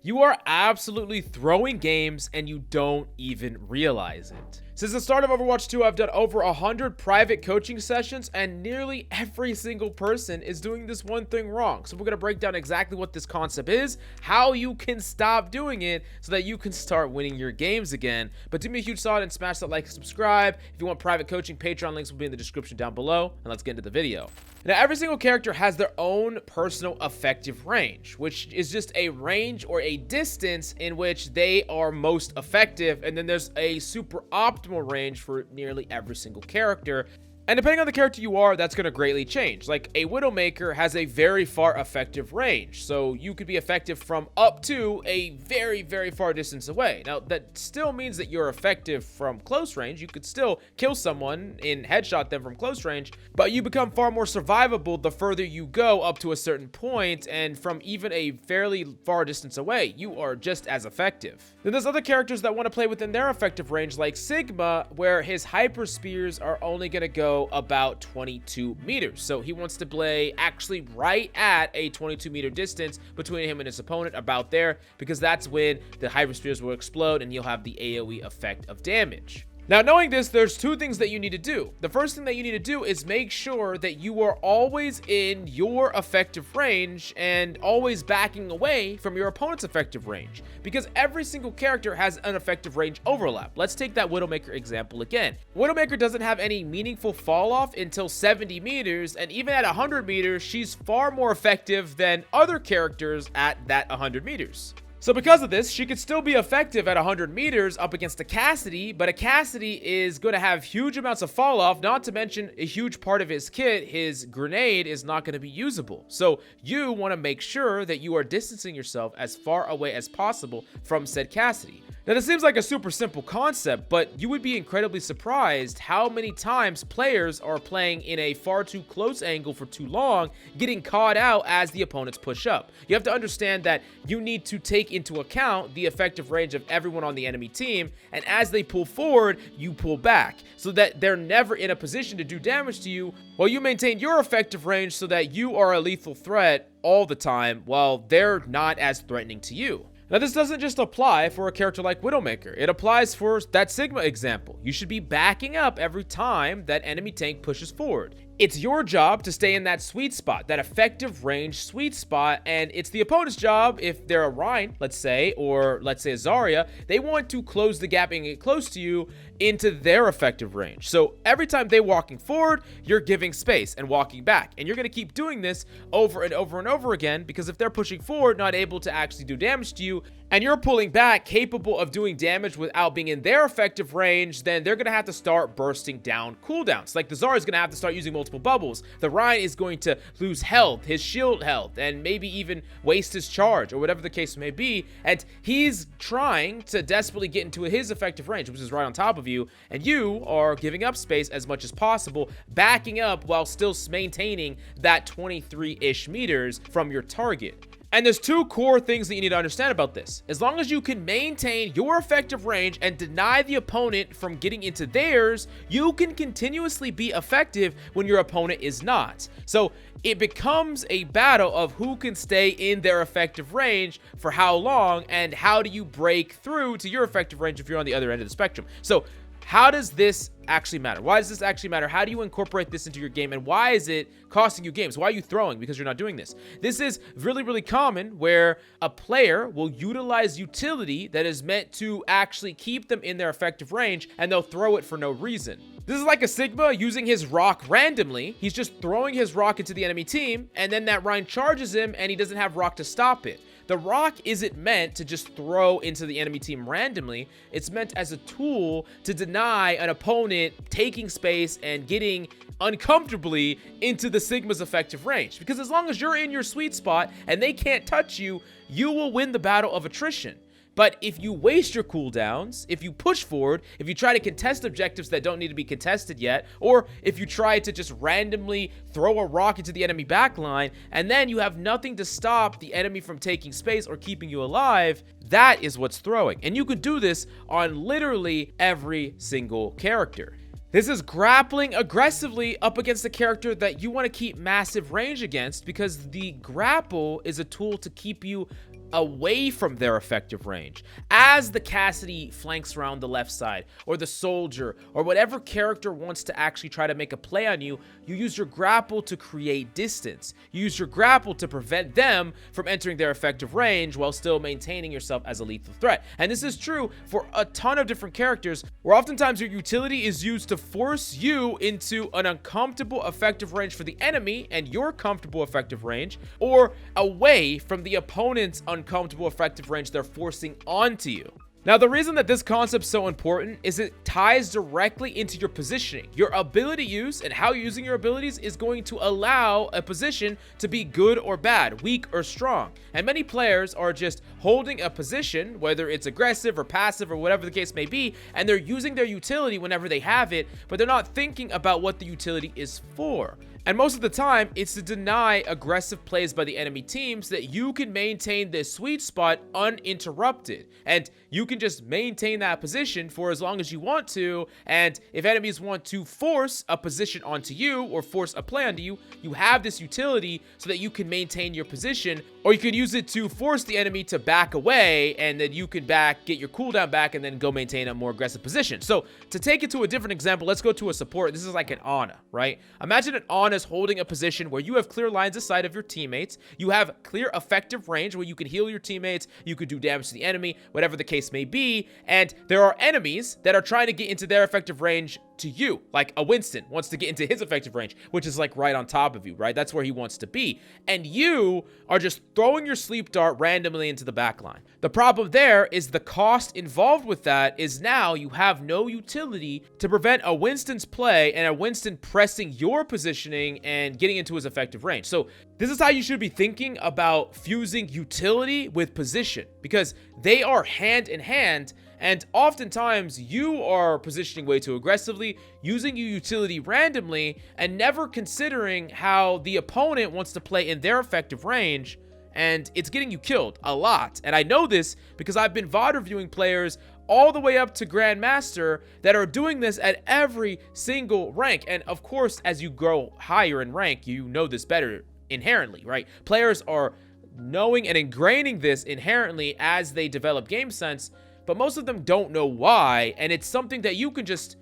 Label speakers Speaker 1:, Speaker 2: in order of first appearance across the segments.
Speaker 1: you are absolutely throwing games and you don't even realize it. Since the start of Overwatch 2, I've done over 100 private coaching sessions, and nearly every single person is doing this one thing wrong. So we're going to break down exactly what this concept is, how you can stop doing it so that you can start winning your games again. But do me a huge solid and smash that like and subscribe. If you want private coaching, Patreon links will be in the description down below. And let's get into the video. Now, every single character has their own personal effective range, which is just a range or a distance in which they are most effective. And then there's a super optimal range for nearly every single character. And depending on the character you are, that's going to greatly change. Like a Widowmaker has a very far effective range. So you could be effective from up to a very, very far distance away. Now, that still means that you're effective from close range. You could still kill someone and headshot them from close range, but you become far more survivable the further you go up to a certain point, and from even a fairly far distance away, you are just as effective. Then there's other characters that want to play within their effective range, like Sigma, where his hyper spears are only going to go about 22 meters. So he wants to play actually right at a 22-meter distance between him and his opponent, about there, because that's when the hyper spears will explode and you'll have the AoE effect of damage. Now, knowing this, there's two things that you need to do. The first thing that you need to do is make sure that you are always in your effective range and always backing away from your opponent's effective range, because every single character has an effective range overlap. Let's take that Widowmaker example again. Widowmaker doesn't have any meaningful fall off until 70 meters, and even at 100 meters, she's far more effective than other characters at that 100 meters. So because of this, she could still be effective at 100 meters up against a Cassidy, but a Cassidy is going to have huge amounts of fall off, not to mention a huge part of his kit, his grenade, is not going to be usable. So you want to make sure that you are distancing yourself as far away as possible from said Cassidy. Now, this seems like a super simple concept, but you would be incredibly surprised how many times players are playing in a far too close angle for too long, getting caught out as the opponents push up. You have to understand that you need to take into account the effective range of everyone on the enemy team, and as they pull forward, you pull back, so that they're never in a position to do damage to you, while you maintain your effective range so that you are a lethal threat all the time, while they're not as threatening to you. Now, this doesn't just apply for a character like Widowmaker. It applies for that Sigma example. You should be backing up every time that enemy tank pushes forward. It's your job to stay in that sweet spot, that effective range sweet spot, and it's the opponent's job, if they're a Rhine, let's say, or let's say a Zarya, they want to close the gap and get close to you into their effective range. So every time they're walking forward, you're giving space and walking back, and you're going to keep doing this over and over and over again, because if they're pushing forward, not able to actually do damage to you, and you're pulling back, capable of doing damage without being in their effective range, then they're going to have to start bursting down cooldowns. Like the Zarya is going to have to start using multiple bubbles. The Rhine is going to lose health, his shield health, and maybe even waste his charge, or whatever the case may be, and he's trying to desperately get into his effective range, which is right on top of you, and you are giving up space as much as possible, backing up while still maintaining that 23-ish meters from your target. And there's two core things that you need to understand about this. As long as you can maintain your effective range and deny the opponent from getting into theirs, you can continuously be effective when your opponent is not. So it becomes a battle of who can stay in their effective range for how long, and how do you break through to your effective range if you're on the other end of the spectrum. So how does this actually matter? Why does this actually matter? How do you incorporate this into your game? And why is it costing you games? Why are you throwing? Because you're not doing this. This is really, really common, where a player will utilize utility that is meant to actually keep them in their effective range, and they'll throw it for no reason. This is like a Sigma using his rock randomly. He's just throwing his rock into the enemy team, and then that Rhine charges him, and he doesn't have rock to stop it. The rock isn't meant to just throw into the enemy team randomly. It's meant as a tool to deny an opponent taking space and getting uncomfortably into the Sigma's effective range. Because as long as you're in your sweet spot and they can't touch you, you will win the battle of attrition. But if you waste your cooldowns, if you push forward, if you try to contest objectives that don't need to be contested yet, or if you try to just randomly throw a rock into the enemy backline, and then you have nothing to stop the enemy from taking space or keeping you alive, that is what's throwing. And you could do this on literally every single character. This is grappling aggressively up against a character that you want to keep massive range against, because the grapple is a tool to keep you away from their effective range. As the Cassidy flanks around the left side, or the soldier, or whatever character wants to actually try to make a play on you, you use your grapple to create distance. You use your grapple to prevent them from entering their effective range while still maintaining yourself as a lethal threat. And this is true for a ton of different characters, where oftentimes your utility is used to force you into an uncomfortable effective range for the enemy and your comfortable effective range, or away from the opponent's uncomfortable effective range they're forcing onto you. Now, the reason that this concept's so important is it ties directly into your positioning. Your ability use and how you're using your abilities is going to allow a position to be good or bad, weak or strong. And many players are just holding a position, whether it's aggressive or passive or whatever the case may be, and they're using their utility whenever they have it, but they're not thinking about what the utility is for. And most of the time, it's to deny aggressive plays by the enemy team so that you can maintain this sweet spot uninterrupted. And you can just maintain that position for as long as you want to. And if enemies want to force a position onto you or force a play onto you, you have this utility so that you can maintain your position. Or you can use it to force the enemy to back away, and then you can get your cooldown back, and then go maintain a more aggressive position. So to take it to a different example, let's go to a support. This is like an Ana, right? Imagine an Ana is holding a position where you have clear lines of sight of your teammates. You have clear effective range where you can heal your teammates. You could do damage to the enemy, whatever the case may be. And there are enemies that are trying to get into their effective range to you, like a Winston wants to get into his effective range, which is like right on top of you, right? That's where he wants to be. And you are just throwing your sleep dart randomly into the back line. The problem there is the cost involved with that is now you have no utility to prevent a Winston's play and a Winston pressing your positioning and getting into his effective range. So this is how you should be thinking about fusing utility with position, because they are hand in hand. And oftentimes you are positioning way too aggressively, using your utility randomly, and never considering how the opponent wants to play in their effective range, and it's getting you killed a lot. And I know this because I've been VOD reviewing players all the way up to Grandmaster that are doing this at every single rank. And of course, as you grow higher in rank, you know this better inherently, right? Players are knowing and ingraining this inherently as they develop game sense, but most of them don't know why, and it's something that you can just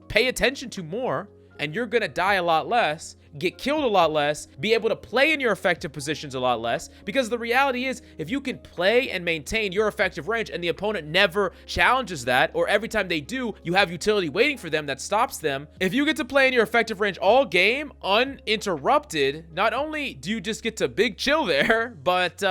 Speaker 1: pay attention to more, and you're gonna die a lot less, get killed a lot less, be able to play in your effective positions a lot less, because the reality is, if you can play and maintain your effective range and the opponent never challenges that, or every time they do, you have utility waiting for them that stops them, if you get to play in your effective range all game, uninterrupted, not only do you just get to big chill there, but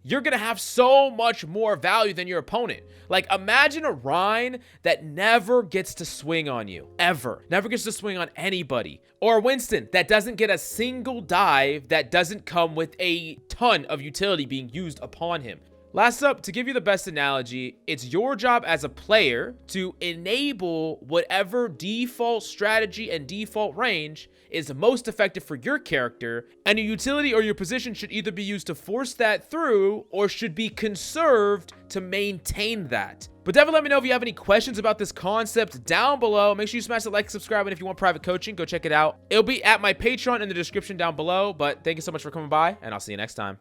Speaker 1: you're gonna have so much more value than your opponent. Like, imagine a Rhine that never gets to swing on you, ever. Never gets to swing on anybody. Or a Winston that doesn't get a single dive that doesn't come with a ton of utility being used upon him. Last up, to give you the best analogy, it's your job as a player to enable whatever default strategy and default range is most effective for your character, and your utility or your position should either be used to force that through or should be conserved to maintain that. But definitely let me know if you have any questions about this concept down below. Make sure you smash the like, subscribe, and if you want private coaching, go check it out. It'll be at my Patreon in the description down below. But thank you so much for coming by, and I'll see you next time.